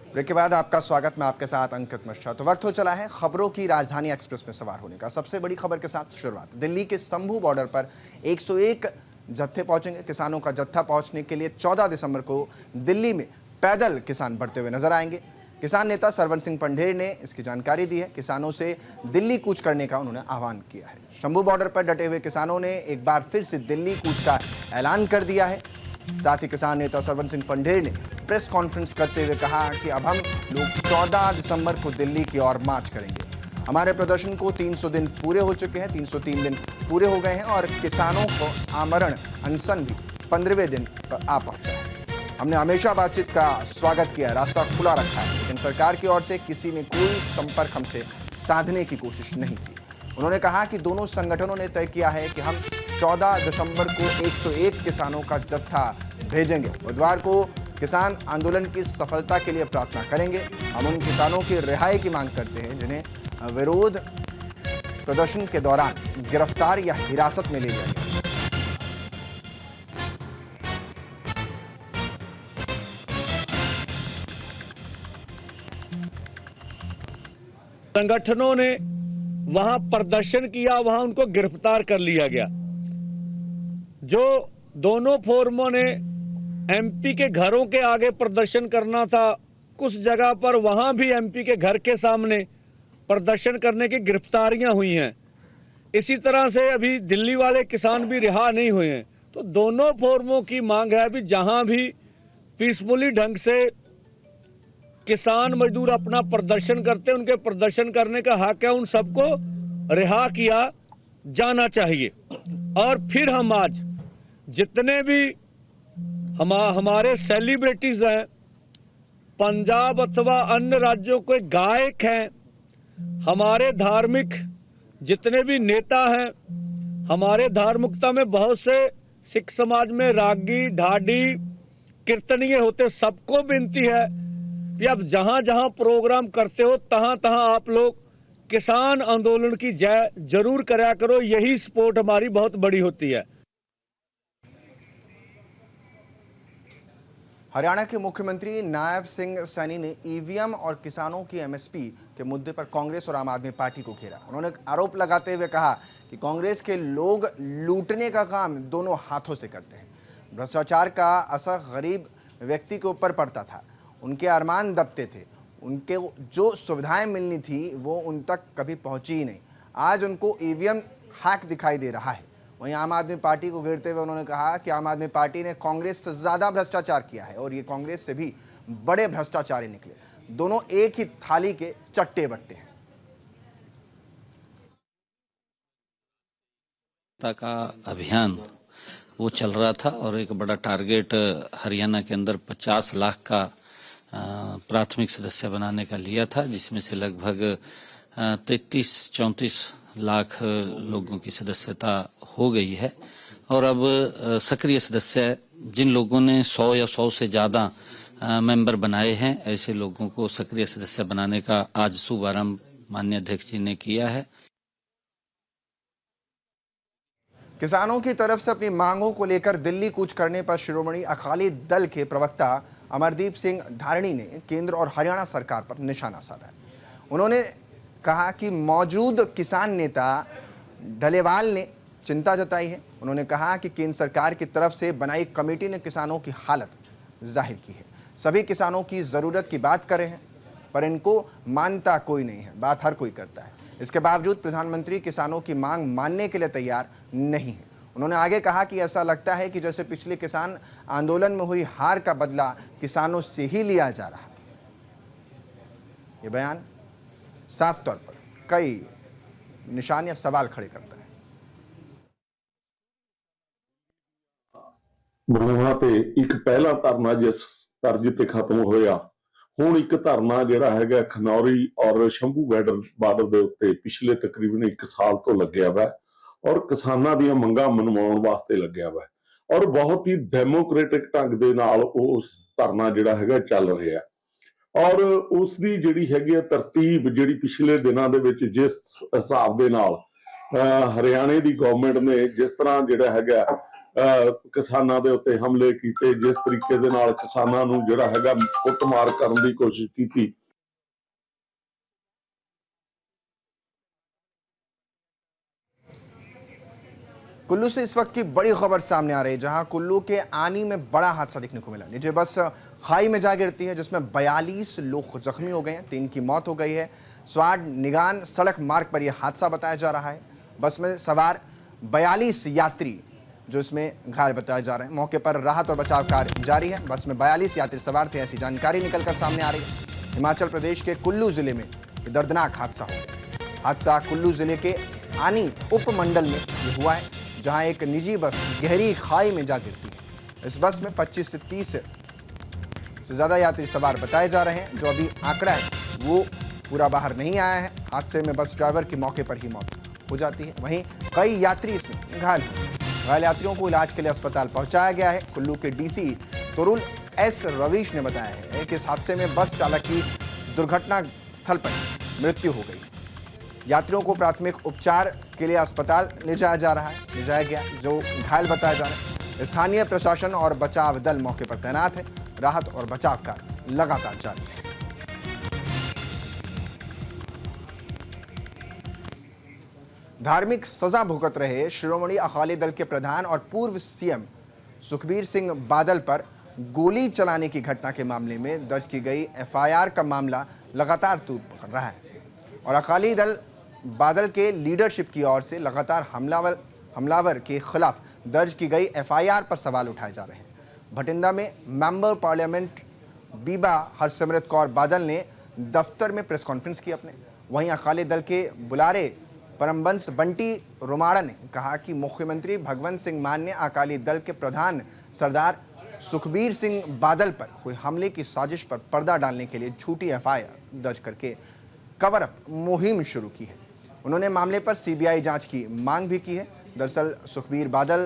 Break के बाद आपका स्वागत। मैं आपके साथ अंकित मिश्रा। तो वक्त हो चला है खबरों की राजधानी एक्सप्रेस में सवार होने का। सबसे बड़ी खबर के साथ शुरुआत। दिल्ली के शंभू बॉर्डर पर 101 जत्थे पहुंचेंगे। किसानों का जत्था पहुंचने के लिए 14 दिसंबर को दिल्ली में पैदल किसान बढ़ते हुए नजर आएंगे। किसान नेता सरवन सिंह पंढेर ने इसकी जानकारी दी है। किसानों से दिल्ली कूच करने का उन्होंने आह्वान किया है। शंभू बॉर्डर पर डटे हुए किसानों ने एक बार फिर से दिल्ली कूच का ऐलान कर दिया है। साथ ही किसान नेता सरवन सिंह पंढेर ने प्रेस कॉन्फ्रेंस करते हुए कहा कि अब हम लोग 14 दिसंबर को दिल्ली की ओर मार्च करेंगे। हमारे प्रदर्शन को 300 दिन पूरे हो चुके हैं, 303 दिन पूरे हो गए हैं और किसानों को आमरण अनशन भी 15वें दिन पर आ पहुंचा है। हमने हमेशा बातचीत का स्वागत किया, रास्ता खुला रखा है, लेकिन सरकार की ओर से किसी ने कोई संपर्क हमसे साधने की कोशिश नहीं की। उन्होंने कहा कि दोनों संगठनों ने तय किया है कि हम 14 दिसंबर को 101 किसानों का जत्था भेजेंगे। बुधवार को किसान आंदोलन की सफलता के लिए प्रार्थना करेंगे। हम उन किसानों की रिहाई की मांग करते हैं जिन्हें विरोध प्रदर्शन के दौरान गिरफ्तार या हिरासत में ले लिया गया। संगठनों ने वहां प्रदर्शन किया, वहां उनको गिरफ्तार कर लिया गया। जो दोनों फोरमों ने एमपी के घरों के आगे प्रदर्शन करना था, कुछ जगह पर वहां भी एमपी के घर के सामने प्रदर्शन करने की गिरफ्तारियां हुई हैं। इसी तरह से अभी दिल्ली वाले किसान भी रिहा नहीं हुए हैं। तो दोनों फोरमों की मांग है अभी जहां भी पीसफुली ढंग से किसान मजदूर अपना प्रदर्शन करते हैं, उनके प्रदर्शन करने का हक है, उन सबको रिहा किया जाना चाहिए। और फिर हम आज जितने भी हमारे सेलिब्रिटीज हैं, पंजाब अथवा अन्य राज्यों के गायक हैं, हमारे धार्मिक जितने भी नेता हैं, हमारे धार्मिकता में बहुत से सिख समाज में रागी ढाडी कीर्तनीय होते, सबको विनती है कि अब जहां जहां प्रोग्राम करते हो तहां तहां आप लोग किसान आंदोलन की जय जरूर करा करो। यही सपोर्ट हमारी बहुत बड़ी होती है। हरियाणा के मुख्यमंत्री नायब सिंह सैनी ने ईवीएम और किसानों की एमएसपी के मुद्दे पर कांग्रेस और आम आदमी पार्टी को घेरा। उन्होंने आरोप लगाते हुए कहा कि कांग्रेस के लोग लूटने का काम दोनों हाथों से करते हैं। भ्रष्टाचार का असर गरीब व्यक्ति के ऊपर पड़ता था, उनके अरमान दबते थे, उनके जो सुविधाएं मिलनी थी वो उन तक कभी पहुंची ही नहीं। आज उनको ईवीएम हैक दिखाई दे रहा है। वहीं आम आदमी पार्टी को घेरते हुए उन्होंने कहा कि आम आदमी पार्टी ने कांग्रेस से ज़्यादा भ्रष्टाचार किया है और ये कांग्रेस से भी बड़े भ्रष्टाचारी निकले। दोनों एक ही थाली के चट्टे बट्टे हैं। का अभियान वो चल रहा था और एक बड़ा टारगेट हरियाणा के अंदर 50 लाख का प्राथमिक सदस्य बनाने का लिया था, जिसमें से लगभग 33-34 लाख लोगों की सदस्यता हो गई है। और अब सक्रिय सदस्य जिन लोगों ने 100 या 100 से ज्यादा मेंबर बनाए हैं, ऐसे लोगों को सक्रिय सदस्य बनाने का आज शुभारंभ माननीय अध्यक्ष जी ने किया है। किसानों की तरफ से अपनी मांगों को लेकर दिल्ली कूच करने पर शिरोमणि अकाली दल के प्रवक्ता अमरदीप सिंह धारणी ने केंद्र और हरियाणा सरकार पर निशाना साधा है। उन्होंने कहा कि मौजूद किसान नेता ढलेवाल ने चिंता जताई है। उन्होंने कहा कि केंद्र सरकार की तरफ से बनाई कमेटी ने किसानों की हालत जाहिर की है। सभी किसानों की ज़रूरत की बात कर रहे हैं, पर इनको मानता कोई नहीं है, बात हर कोई करता है। इसके बावजूद प्रधानमंत्री किसानों की मांग मानने के लिए तैयार नहीं है। उन्होंने आगे कहा कि ऐसा लगता है कि जैसे पिछले किसान आंदोलन में हुई हार का बदला किसानों से ही लिया जा रहा है। ये बयान साफ तौर पर कई निशान या सवाल खड़े करता है। ਬਣਾਉਣਾ ਤੇ ਇੱਕ ਪਹਿਲਾ ਧਰਨਾ ਜਿਸ ਤਰਜ ਤੇ ਖਤਮ ਹੋਇਆ, ਹੁਣ ਇੱਕ ਧਰਨਾ ਜਿਹੜਾ ਹੈਗਾ ਖਨੌਰੀ ਔਰ ਸ਼ੰਭੂ ਬਾਰਡਰ ਦੇ ਉੱਤੇ ਪਿਛਲੇ ਤਕਰੀਬਨ 1 ਸਾਲ ਤੋਂ ਲੱਗਿਆ ਵਾ ਔਰ ਕਿਸਾਨਾਂ ਦੀਆਂ ਮੰਗਾਂ ਮਨਵਾਉਣ ਵਾਸਤੇ ਲੱਗਿਆ ਵਾ ਔਰ ਬਹੁਤ ਹੀ ਡੈਮੋਕ੍ਰੈਟਿਕ ਢੰਗ ਦੇ ਨਾਲ ਉਹ ਧਰਨਾ ਜਿਹੜਾ ਹੈਗਾ ਚੱਲ ਰਿਹਾ ਔਰ ਉਸ ਦੀ ਜਿਹੜੀ ਹੈਗੀ ਆ ਤਰਤੀਬ ਜਿਹੜੀ ਪਿਛਲੇ ਦਿਨਾਂ ਦੇ ਵਿੱਚ ਜਿਸ ਹਿਸਾਬ ਦੇ ਨਾਲ ਹਰਿਆਣੇ ਦੀ ਗਵਰਨਮੈਂਟ ਨੇ ਜਿਸ ਤਰ੍ਹਾਂ ਜਿਹੜਾ ਹੈਗਾ ਕਿਸਾਨਾਂ ਦੇ ਉੱਤੇ ਹਮਲੇ ਕੀਤੇ, ਜਿਸ ਤਰੀਕੇ ਦੇ ਨਾਲ ਕਿਸਾਨਾਂ ਨੂੰ ਜਿਹੜਾ ਹੈਗਾ ਕੁੱਟਮਾਰ ਕਰਨ ਦੀ ਕੋਸ਼ਿਸ਼ ਕੀਤੀ। कुल्लू से इस वक्त की बड़ी खबर सामने आ रही है, जहां कुल्लू के आनी में बड़ा हादसा देखने को मिला। नीचे बस खाई में जा गिरती है, जिसमें 42 लोग जख्मी हो गए हैं, 3 की मौत हो गई है। स्वाड निगान सड़क मार्ग पर यह हादसा बताया जा रहा है। बस में सवार 42 यात्री जो इसमें घायल बताए जा रहे हैं। मौके पर राहत और बचाव कार्य जारी है। बस में 42 यात्री सवार थे, ऐसी जानकारी निकलकर सामने आ रही है। हिमाचल प्रदेश के कुल्लू जिले में दर्दनाक हादसा हो गया। हादसा कुल्लू जिले के आनी उपमंडल में यह हुआ है, जहां एक निजी बस गहरी खाई में जा गिरती है। इस बस में 25 से 30 से ज़्यादा यात्री सवार बताए जा रहे हैं। जो अभी आंकड़ा है वो पूरा बाहर नहीं आया है। हादसे में बस ड्राइवर की मौके पर ही मौत हो जाती है। वहीं कई यात्री इसमें घायल हुए। घायल यात्रियों को इलाज के लिए अस्पताल पहुंचाया गया है। कुल्लू के डीसी तुरुल एस रवीश ने बताया है कि इस हादसे में बस चालक की दुर्घटना स्थल पर मृत्यु हो गई। यात्रियों को प्राथमिक उपचार के लिए अस्पताल ले जाया गया, जो घायल बताया जा रहा है। स्थानीय प्रशासन और बचाव दल मौके पर तैनात है। राहत और बचाव कार्य लगातार जारी है। धार्मिक सजा भुगत रहे शिरोमणि अकाली दल के प्रधान और पूर्व सीएम सुखबीर सिंह बादल पर गोली चलाने की घटना के मामले में दर्ज की गई एफआईआर का मामला लगातार तूल पकड़ रहा है और अकाली दल बादल के लीडरशिप की ओर से लगातार हमलावर के खिलाफ दर्ज की गई एफआईआर पर सवाल उठाए जा रहे हैं। भटिंडा में मेंबर पार्लियामेंट बीबा हरसिमरत कौर बादल ने दफ्तर में प्रेस कॉन्फ्रेंस की अपने। वहीं अकाली दल के बुलारे परमबंस बंटी रोमाड़ा ने कहा कि मुख्यमंत्री भगवंत सिंह मान ने अकाली दल के प्रधान सरदार सुखबीर सिंह बादल पर हुए हमले की साजिश पर पर्दा डालने के लिए झूठी एफआईआर दर्ज करके कवर अप मुहिम शुरू की है। उन्होंने मामले पर सीबीआई जांच की मांग भी की है। दरअसल सुखबीर बादल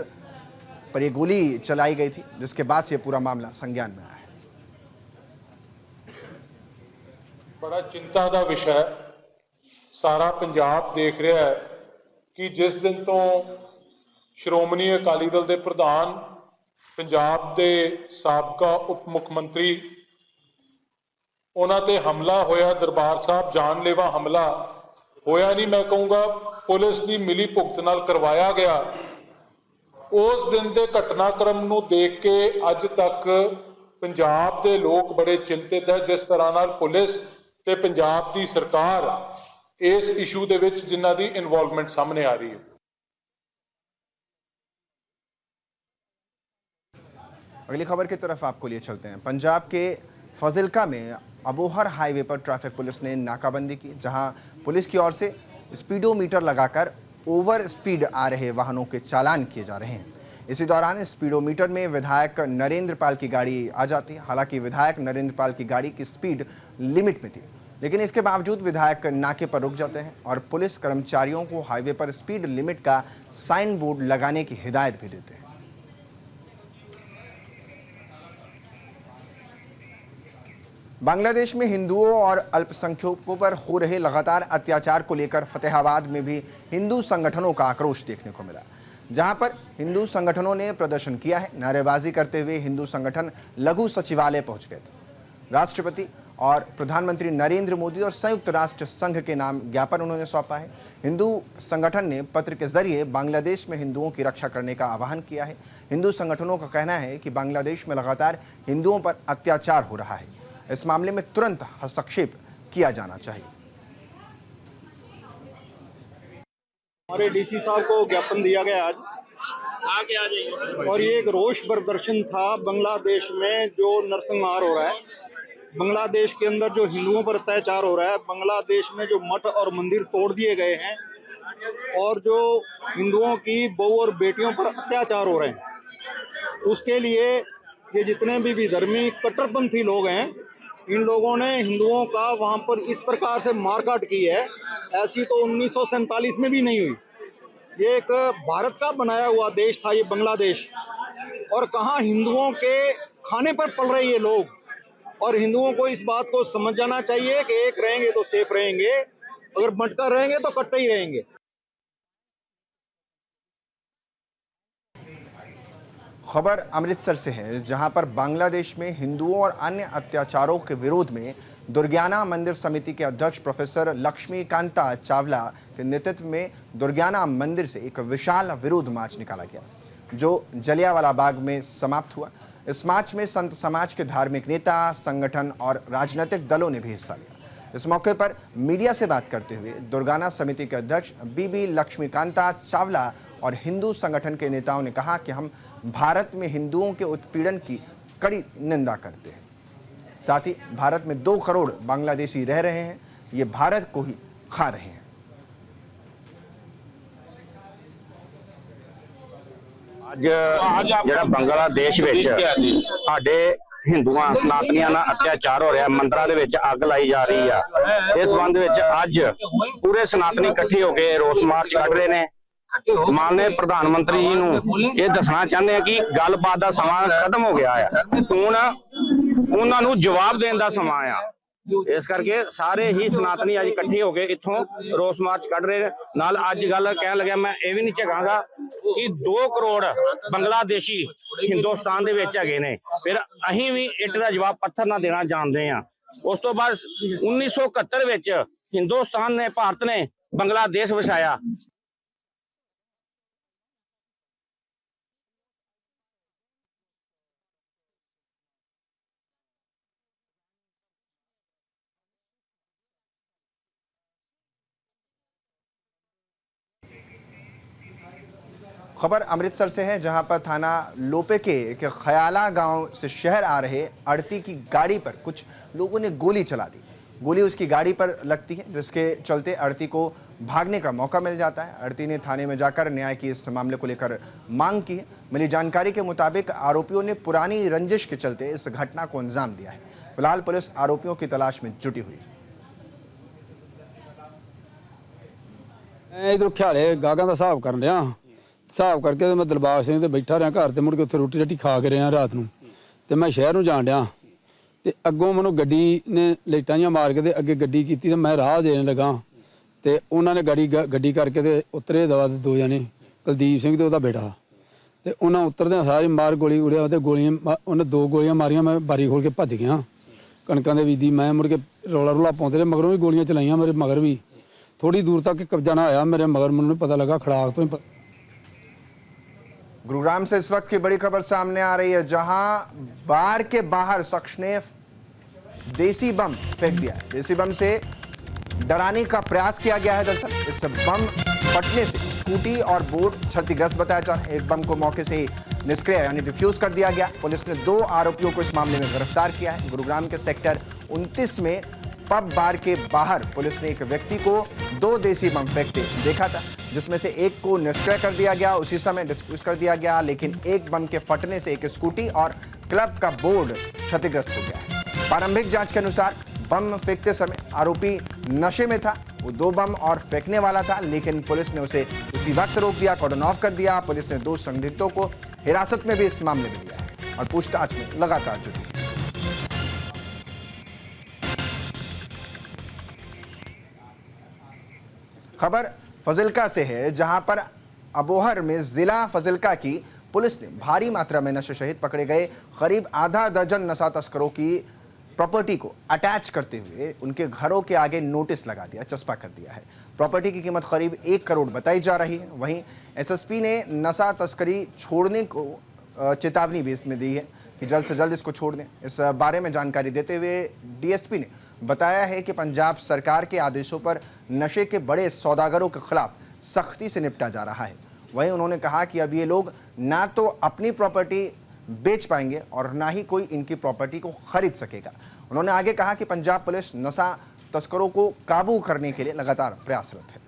पर यह गोली चलाई गई थी, जिसके बाद से पूरा मामला संज्ञान में आया है। बड़ा चिंता का विषय है। सारा पंजाब देख रहा है कि जिस दिन तो श्रोमणी अकाली दल के प्रधान, पंजाब के साबका उप मुख्यमंत्री, उन्होंने हमला होया, दरबार साहब जानलेवा हमला होया नहीं, मैं कहूँगा पुलिस की मिली भुगत नाल करवाया गया। उस दिन के घटनाक्रम नूं देख के अज तक पंजाब के लोग बड़े चिंतित है, जिस तरह नाल पुलिस ते पंजाब की सरकार इस इशू दे विच जिन्हां दी इन्वॉल्वमेंट सामने आ रही है। अगली खबर की तरफ आपको लिए चलते हैं। पंजाब के फजिल्का में अबोहर हाईवे पर ट्रैफिक पुलिस ने नाकाबंदी की, जहां पुलिस की ओर से स्पीडोमीटर लगाकर ओवर स्पीड आ रहे वाहनों के चालान किए जा रहे हैं। इसी दौरान स्पीडोमीटर में विधायक नरेंद्र पाल की गाड़ी आ जाती है। हालांकि विधायक नरेंद्र पाल की गाड़ी की स्पीड लिमिट में थी, लेकिन इसके बावजूद विधायक नाके पर रुक जाते हैं और पुलिस कर्मचारियों को हाईवे पर स्पीड लिमिट का साइन बोर्ड लगाने की हिदायत भी देते हैं। बांग्लादेश में हिंदुओं और अल्पसंख्यकों पर हो रहे लगातार अत्याचार को लेकर फतेहाबाद में भी हिंदू संगठनों का आक्रोश देखने को मिला, जहां पर हिंदू संगठनों ने प्रदर्शन किया है। नारेबाजी करते हुए हिंदू संगठन लघु सचिवालय पहुंच गए थे। राष्ट्रपति और प्रधानमंत्री नरेंद्र मोदी और संयुक्त राष्ट्र संघ के नाम ज्ञापन उन्होंने सौंपा है। हिंदू संगठन ने पत्र के जरिए बांग्लादेश में हिंदुओं की रक्षा करने का आह्वान किया है। हिंदू संगठनों का कहना है कि बांग्लादेश में लगातार हिंदुओं पर अत्याचार हो रहा है। इस मामले में तुरंत हस्तक्षेप किया जाना चाहिए। हमारे डीसी साहब को ज्ञापन दिया गया आज, और ये एक रोष प्रदर्शन था। बांग्लादेश में जो नरसंहार हो रहा है, बांग्लादेश के अंदर जो हिंदुओं पर अत्याचार हो रहा है, बांग्लादेश में जो मठ और मंदिर तोड़ दिए गए हैं और जो हिंदुओं की बहू और बेटियों पर अत्याचार हो रहे हैं, उसके लिए ये जितने भी विधर्मी कट्टरपंथी लोग हैं, इन लोगों ने हिंदुओं का वहां पर इस प्रकार से मारकाट की है, ऐसी तो 1947 में भी नहीं हुई। ये एक भारत का बनाया हुआ देश था ये बांग्लादेश, और कहाँ हिंदुओं के खाने पर पल रहे ये लोग। और हिंदुओं को इस बात को समझ जाना चाहिए कि एक रहेंगे तो सेफ रहेंगे, अगर बंटकर रहेंगे तो कटते ही रहेंगे। खबर अमृतसर से है, जहां पर बांग्लादेश में हिंदुओं और अन्य अत्याचारों के विरोध में दुर्गाना मंदिर समिति के अध्यक्ष प्रोफेसर लक्ष्मीकांता चावला के नेतृत्व में दुर्गाना मंदिर से एक विशाल विरोध मार्च निकाला गया, जो जलियांवाला बाग में समाप्त हुआ। इस मार्च में संत समाज के धार्मिक नेता, संगठन और राजनीतिक दलों ने भी हिस्सा लिया। इस मौके पर मीडिया से बात करते हुए दुर्गाना समिति के अध्यक्ष बीबी लक्ष्मीकांता चावला और हिंदू संगठन के नेताओं ने कहा कि हम भारत में हिंदुओं के उत्पीड़न की कड़ी निंदा करते हैं। साथ ही भारत में 2 करोड़ बांग्लादेशी रह रहे हैं, ये भारत को ही खा रहे हैं। ਅੱਜ ਜਿਹੜਾ ਬੰਗਲਾਦੇਸ਼ ਵਿੱਚ ਸਾਡੇ ਹਿੰਦੂਆਂ ਸਨਾਤਨੀਆਂ ਨਾਲ ਅਤਿਆਚਾਰ ਹੋ ਰਿਹਾ, ਮੰਦਰਾਂ ਦੇ ਵਿੱਚ ਅੱਗ ਲਾਈ ਜਾ ਰਹੀ ਆ। ਇਸ ਸੰਬੰਧ ਵਿੱਚ ਅੱਜ ਪੂਰੇ ਸਨਾਤਨੀ ਇਕੱਠੇ ਹੋ ਕੇ ਰੋਸ ਮਾਰਚ ਕੱਢ ਰਹੇ ਨੇ। ਮਾਨਯੋਗ ਪ੍ਰਧਾਨ ਮੰਤਰੀ ਜੀ ਨੂੰ ਇਹ ਦੱਸਣਾ ਚਾਹੁੰਦੇ ਆ ਕਿ ਗੱਲਬਾਤ ਦਾ ਸਮਾਂ ਖਤਮ ਹੋ ਗਿਆ ਹੈ, ਹੁਣ ਉਹਨਾਂ ਨੂੰ ਜਵਾਬ ਦੇਣ ਦਾ ਸਮਾਂ ਆ। ਇਸ ਕਰਕੇ ਸਾਰੇ ਹੀ ਸਨਾਤਨੀ ਅੱਜ ਇਕੱਠੇ ਹੋ ਕੇ ਇੱਥੋਂ ਰੋਸ ਮਾਰਚ ਕੱਢ ਰਹੇ ਨੇ। ਨਾਲ ਅੱਜ ਗੱਲ ਕਹਿਣ ਲੱਗਿਆ, ਮੈਂ ਇਹ ਵੀ ਨਹੀਂ ਝਕਾਂਗਾ ਕਿ 2 ਕਰੋੜ ਬੰਗਲਾਦੇਸ਼ੀ ਹਿੰਦੁਸਤਾਨ ਦੇ ਵਿੱਚ ਹੈਗੇ ਨੇ, ਫਿਰ ਅਸੀਂ ਵੀ ਇੱਟ ਦਾ ਜਵਾਬ ਪੱਥਰ ਨਾਲ ਦੇਣਾ ਜਾਣਦੇ ਆ। ਉਸ ਤੋਂ ਬਾਅਦ 1971 ਵਿੱਚ ਹਿੰਦੁਸਤਾਨ ਨੇ, ਭਾਰਤ ਨੇ ਬੰਗਲਾਦੇਸ਼ ਵਸਾਇਆ। खबर अमृतसर से है, जहां पर थाना लोपे के खयाला गांव से शहर आ रहे अड़ती की गाड़ी पर कुछ लोगों ने गोली चला दी। गोली उसकी गाड़ी पर लगती है, जिसके चलते अड़ती को भागने का मौका मिल जाता है। अड़ती ने थाने में जाकर न्याय की इस मामले को लेकर मांग की है। मिली जानकारी के मुताबिक आरोपियों ने पुरानी रंजिश के चलते इस घटना को अंजाम दिया है। फिलहाल पुलिस आरोपियों की तलाश में जुटी हुई है। इधर ख्याले गागां दा हिसाब करन रहा, हिसाब करके मैं दिलबाग सिंह ते बैठा रहा घर, ते मुड़ के उत्थे रोटी राटी खा के रहा रात नूं, ते मैं शहर नूं जाण रहा, ते अग्गों मैनूं गड्डी ने लाइटां जिहां मार के ते अगे गड्डी कीती, ते मैं राह देण लगा, ते उन्हां ने गड्डी करके ते उतरे दवा ते 2 जने, कुलदीप सिंह ते उहदा बेटा, ते उन्हां उतरदे सारी मार गोली उड़िया, ते गोलियां उन्हें 2 गोलियां मारियां। मैं बारी खोल के भज गया कणकां दे बीदी। मैं मुड़ के रौला रुला पाउंदे रहे, मगरों भी गोलियां चलाइयां मेरे मगर भी। थोड़ी दूर तक कब्जा ना आया मेरे मगर, मैनूं पता लगा खड़ाक तो ही। गुरुग्राम से इस वक्त की बड़ी खबर सामने आ रही है, जहां बार के बाहर शख्स ने देसी बम फेंक दिया है। देसी बम से डराने का प्रयास किया गया है। दरअसल इस बम फटने से स्कूटी और बोर्ड क्षतिग्रस्त बताया जा रहा है। एक बम को मौके से ही निष्क्रिय यानी डिफ्यूज कर दिया गया। पुलिस ने 2 आरोपियों को इस मामले में गिरफ्तार किया है। गुरुग्राम के सेक्टर 29 में पब बार के बाहर पुलिस ने एक व्यक्ति को 2 देसी बम फेंकते देखा था, जिसमें से एक को निष्क्रिय कर दिया गया, उसी समय डिस्पोज कर दिया गया। लेकिन एक बम के फटने से एक स्कूटी और क्लब का बोर्ड क्षतिग्रस्त हो गया है। प्रारंभिक जांच के अनुसार बम फेंकते समय आरोपी नशे में था। वो 2 बम और फेंकने वाला था, लेकिन पुलिस ने उसे उसी वक्त रोक दिया, कॉर्डन ऑफ कर दिया। पुलिस ने 2 संदिग्धों को हिरासत में भी इस मामले में लिया है और पूछताछ में लगातार जुटी है। खबर फजिल्का से है, जहां पर अबोहर में जिला फजिल्का की पुलिस ने भारी मात्रा में नशे सहित पकड़े गए करीब आधा दर्जन नशा तस्करों की प्रॉपर्टी को अटैच करते हुए उनके घरों के आगे नोटिस लगा दिया, चस्पा कर दिया है। प्रॉपर्टी की कीमत करीब 1 करोड़ बताई जा रही है। वहीं एसएसपी ने नशा तस्करी छोड़ने को चेतावनी भी इसमें दी है कि जल्द से जल्द इसको छोड़ दें। इस बारे में जानकारी देते हुए डीएसपी ने बताया है कि पंजाब सरकार के आदेशों पर नशे के बड़े सौदागरों के खिलाफ सख्ती से निपटा जा रहा है। वहीं उन्होंने कहा कि अब ये लोग ना तो अपनी प्रॉपर्टी बेच पाएंगे और ना ही कोई इनकी प्रॉपर्टी को खरीद सकेगा। उन्होंने आगे कहा कि पंजाब पुलिस नशा तस्करों को काबू करने के लिए लगातार प्रयासरत है।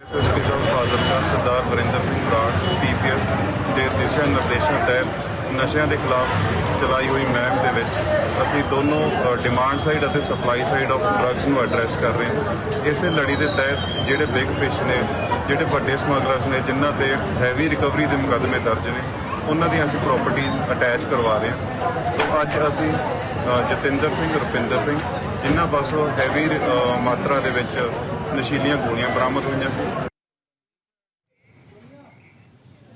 एसएसपी साहब फाजिल्का सरदार वरिंदर सिंह बराड़ पीपीएस ਦੇ ਦਿਸ਼ਾ ਨਿਰਦੇਸ਼ਾਂ ਤਹਿਤ ਨਸ਼ਿਆਂ ਦੇ ਖਿਲਾਫ ਚਲਾਈ ਹੋਈ ਮੁਹਿੰਮ ਦੇ ਵਿੱਚ ਅਸੀਂ ਦੋਨੋਂ ਡਿਮਾਂਡ ਸਾਈਡ ਅਤੇ ਸਪਲਾਈ ਸਾਈਡ ਆਫ ਡਰੱਗਸ ਨੂੰ ਐਡਰੈਸ ਕਰ ਰਹੇ ਹਾਂ। ਇਸੇ ਲੜੀ ਦੇ ਤਹਿਤ ਜਿਹੜੇ ਬਿਗ ਫਿਸ਼ ਨੇ, ਜਿਹੜੇ ਵੱਡੇ ਸਮਗਲਰਸ ਨੇ, ਜਿਨ੍ਹਾਂ ਤੇ ਹੈਵੀ ਰਿਕਵਰੀ ਦੇ ਮੁਕੱਦਮੇ ਦਰਜ ਨੇ, ਉਹਨਾਂ ਦੀਆਂ ਅਸੀਂ ਪ੍ਰਾਪਰਟੀਜ਼ ਅਟੈਚ ਕਰਵਾ ਰਹੇ ਹਾਂ। ਸੋ ਅੱਜ ਅਸੀਂ ਜਤਿੰਦਰ ਸਿੰਘ, ਰੁਪਿੰਦਰ ਸਿੰਘ, ਜਿਨ੍ਹਾਂ ਪਾਸੋਂ ਹੈਵੀ ਮਾਤਰਾ ਦੇ ਵਿੱਚ ਨਸ਼ੀਲੀਆਂ ਗੋਲੀਆਂ ਬਰਾਮਦ ਹੋਈਆਂ ਸੀ।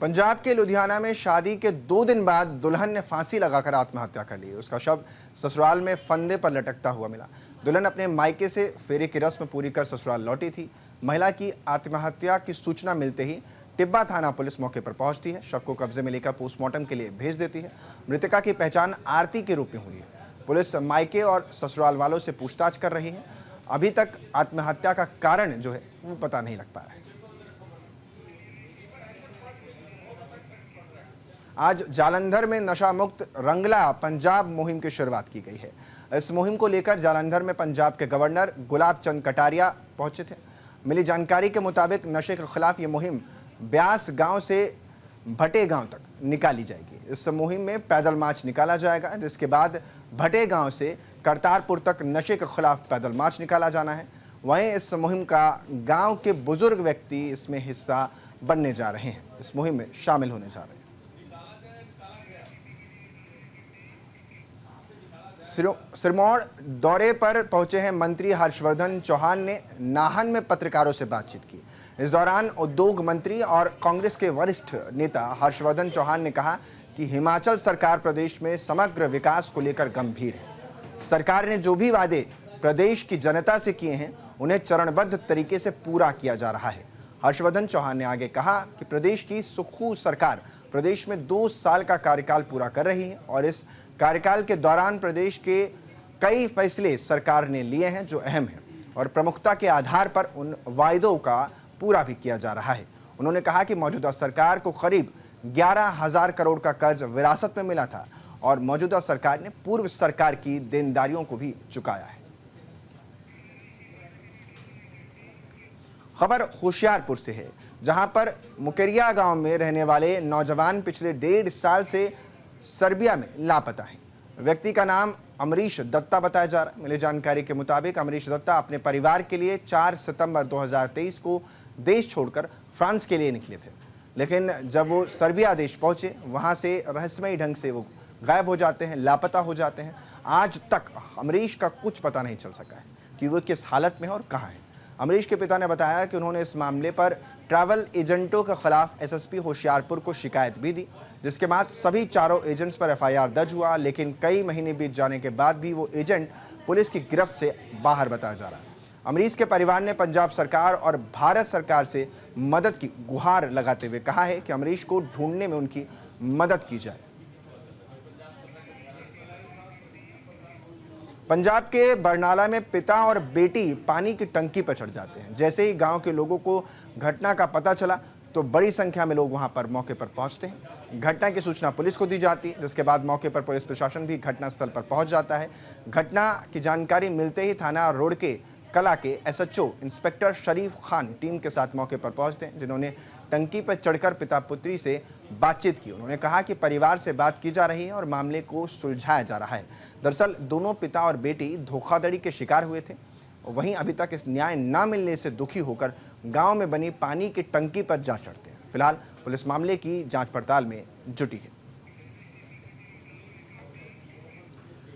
पंजाब के लुधियाना में शादी के 2 दिन बाद दुल्हन ने फांसी लगाकर आत्महत्या कर ली। उसका शव ससुराल में फंदे पर लटकता हुआ मिला। दुल्हन अपने मायके से फेरे की रस्म पूरी कर ससुराल लौटी थी। महिला की आत्महत्या की सूचना मिलते ही टिब्बा थाना पुलिस मौके पर पहुंचती है। शव को कब्जे में लेकर पोस्टमार्टम के लिए भेज देती है। मृतका की पहचान आरती के रूप में हुई है। पुलिस मायके और ससुराल वालों से पूछताछ कर रही है। अभी तक आत्महत्या का कारण जो है वो पता नहीं लग पाया है। आज जालंधर में नशा मुक्त रंगला पंजाब मुहिम की शुरुआत की गई है। इस मुहिम को लेकर जालंधर में पंजाब के गवर्नर गुलाब चंद कटारिया पहुंचे थे। मिली जानकारी के मुताबिक नशे के खिलाफ ये मुहिम ब्यास गांव से भटे गांव तक निकाली जाएगी। इस मुहिम में पैदल मार्च निकाला जाएगा, जिसके बाद भटे गांव से करतारपुर तक नशे के खिलाफ पैदल मार्च निकाला जाना है। वहीं इस मुहिम का गांव के बुजुर्ग व्यक्ति इसमें हिस्सा बनने जा रहे हैं, इस मुहिम में शामिल होने जा रहे हैं। सिरमौर दौरे पर पहुंचे हैं मंत्री हर्षवर्धन चौहान ने नाहन में पत्रकारों से बातचीत की। इस दौरान उद्योग मंत्री और कांग्रेस के वरिष्ठ नेता हर्षवर्धन चौहान ने कहा कि हिमाचल सरकार प्रदेश में समग्र विकास को लेकर गंभीर है। सरकार ने जो भी वादे प्रदेश की जनता से किए हैं उन्हें चरणबद्ध तरीके से पूरा किया जा रहा है। हर्षवर्धन चौहान ने आगे कहा कि प्रदेश की सुखू सरकार प्रदेश में 2 साल का कार्यकाल पूरा कर रही है और इस कार्यकाल के दौरान प्रदेश के कई फैसले सरकार ने लिए हैं जो अहम हैं और प्रमुखता के आधार पर उन वायदों का पूरा भी किया जा रहा है। उन्होंने कहा कि मौजूदा सरकार को करीब 11,000 करोड़ का कर्ज विरासत में मिला था और मौजूदा सरकार ने पूर्व सरकार की देनदारियों को भी चुकाया है। खबर होशियारपुर से है, जहां पर मुकेरिया गांव में रहने वाले नौजवान पिछले 1.5 साल से सर्बिया में लापता है। व्यक्ति का नाम अमरीश दत्ता बताया जा रहा है। मिली जानकारी के मुताबिक अमरीश दत्ता अपने परिवार के लिए 4 सितंबर 2023 को देश छोड़कर फ्रांस के लिए निकले थे, लेकिन जब वो सर्बिया देश पहुंचे वहां से रहस्यमयी ढंग से वो गायब हो जाते हैं, लापता हो जाते हैं। आज तक अमरीश का कुछ पता नहीं चल सका है कि वो किस हालत में है और कहाँ है। अमरीश के पिता ने बताया कि उन्होंने इस मामले पर ट्रैवल एजेंटों के खिलाफ एसएसपी होशियारपुर को शिकायत भी दी, जिसके बाद सभी चारों एजेंट्स पर एफआईआर दर्ज हुआ, लेकिन कई महीने बीत जाने के बाद भी वो एजेंट पुलिस की गिरफ्त से बाहर बताया जा रहा है। अमरीश के परिवार ने पंजाब सरकार और भारत सरकार से मदद की गुहार लगाते हुए कहा है कि अमरीश को ढूंढने में उनकी मदद की जाए। पंजाब के बरनाला में पिता और बेटी पानी की टंकी पर चढ़ जाते हैं। जैसे ही गांव के लोगों को घटना का पता चला तो बड़ी संख्या में लोग वहां पर मौके पर पहुंचते हैं। घटना की सूचना पुलिस को दी जाती है, जिसके बाद मौके पर पुलिस प्रशासन भी घटनास्थल पर पहुंच जाता है। घटना की जानकारी मिलते ही थाना रोड के कला के एसएचओ इंस्पेक्टर शरीफ खान टीम के साथ मौके पर पहुंचते हैं, जिन्होंने टंकी पर चढ़कर पिता पुत्री से बातचीत की। उन्होंने कहा कि परिवार से बात की जा रही है और मामले को सुलझाया जा रहा है। दरअसल दोनों पिता और बेटी धोखाधड़ी के शिकार हुए थे। वहीं अभी तक इस न्याय न मिलने से दुखी होकर गांव में बनी पानी की टंकी पर जा चढ़ते हैं। फिलहाल पुलिस मामले की जांच पड़ताल में जुटी है।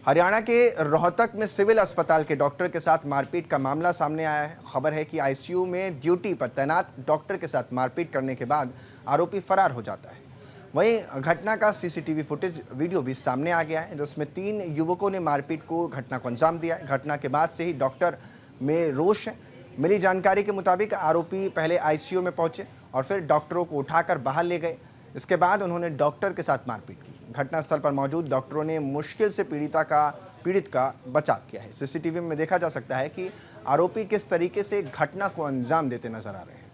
हरियाणा के रोहतक में सिविल अस्पताल के डॉक्टर के साथ मारपीट का मामला सामने आया है। खबर है कि आईसीयू में ड्यूटी पर तैनात डॉक्टर के साथ मारपीट करने के बाद आरोपी फरार हो जाता है। वहीं घटना का सीसीटीवी फुटेज वीडियो भी सामने आ गया है, जिसमें 3 युवकों ने मारपीट को घटना को अंजाम दिया है। घटना के बाद से ही डॉक्टर में रोष है। मिली जानकारी के मुताबिक आरोपी पहले आईसीयू में पहुंचे और फिर डॉक्टरों को उठाकर बाहर ले गए। इसके बाद उन्होंने डॉक्टर के साथ मारपीट की। घटनास्थल पर मौजूद डॉक्टरों ने मुश्किल से पीड़ित का बचाव किया है। सीसीटीवी में देखा जा सकता है कि आरोपी किस तरीके से घटना को अंजाम देते नजर आ रहे हैं।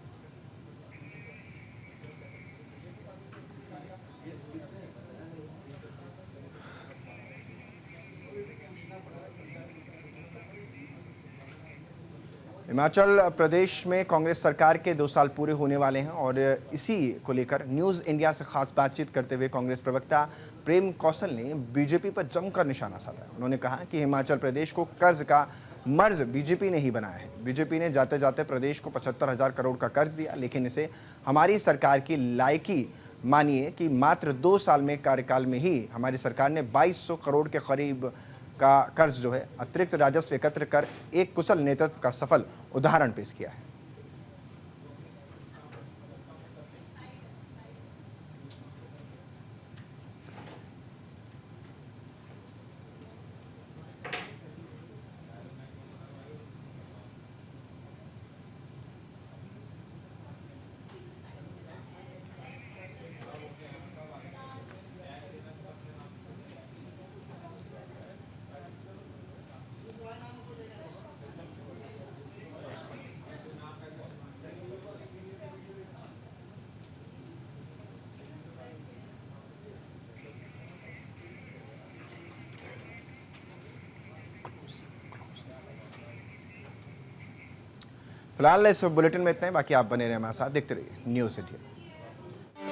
हिमाचल प्रदेश में कांग्रेस सरकार के 2 साल पूरे होने वाले हैं और इसी को लेकर न्यूज़ इंडिया से खास बातचीत करते हुए कांग्रेस प्रवक्ता प्रेम कौशल ने बीजेपी पर जमकर निशाना साधा। उन्होंने कहा कि हिमाचल प्रदेश को कर्ज का मर्ज बीजेपी ने ही बनाया है। बीजेपी ने जाते जाते प्रदेश को 75,000 करोड़ का कर्ज दिया, लेकिन इसे हमारी सरकार की लायकी मानिए कि मात्र 2 साल में कार्यकाल में ही हमारी सरकार ने 2200 करोड़ के करीब का कर्ज जो है अतिरिक्त राजस्व एकत्र कर एक कुशल नेतृत्व का सफल उदाहरण पेश किया है। फिलहाल इस बुलेटिन में इतना ही, बाकी आप बने रहे हमारे साथ, देखते रहिए न्यूज़ इंडिया।